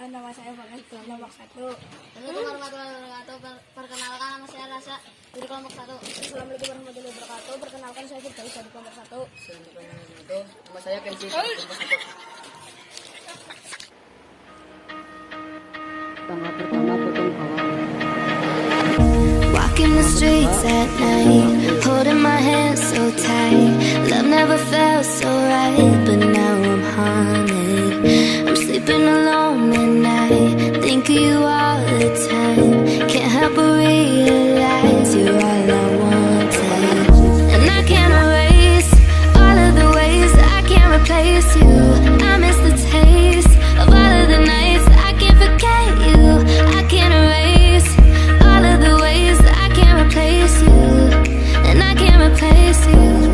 Nama saya Bagas, kelompok 1. Assalamualaikum warahmatullahi wabarakatuh. Perkenalkan, nama saya Rasya dari kelompok 1. Assalamualaikum warahmatullahi wabarakatuh. Perkenalkan saya Firdaus dari kelompok 1. Assalamualaikum. Nama saya Kenzie dari kelompok 1. Tangga pertama potong bawah. Walking the streets at night, holding my hand so tight. Love never felt so right, but now I'm haunted. I'm sleeping alone at night, think of you all the time. Can't help but realize you're all I wanted. And I can't erase all of the ways I can't replace you. I miss the taste of all of the nights I can't forget you. I can't erase all of the ways I can't replace you, and I can't replace you.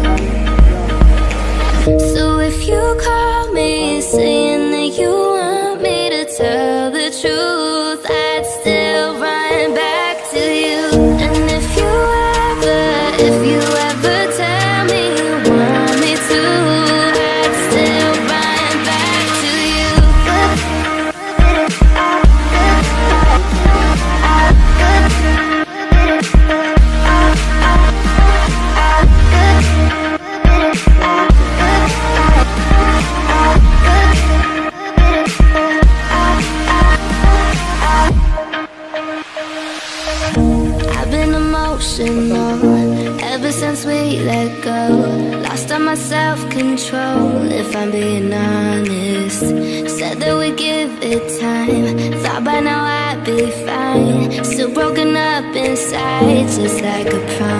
So if you call me saying that you want me to tell the truth, I'd still run back to you. And if you ever tell me you want me to, I'd still run back to you. I've been emotional ever since we let go. Lost all my self-control, if I'm being honest. Said that we'd give it time, thought by now I'd be fine. Still broken up inside, just like a promise.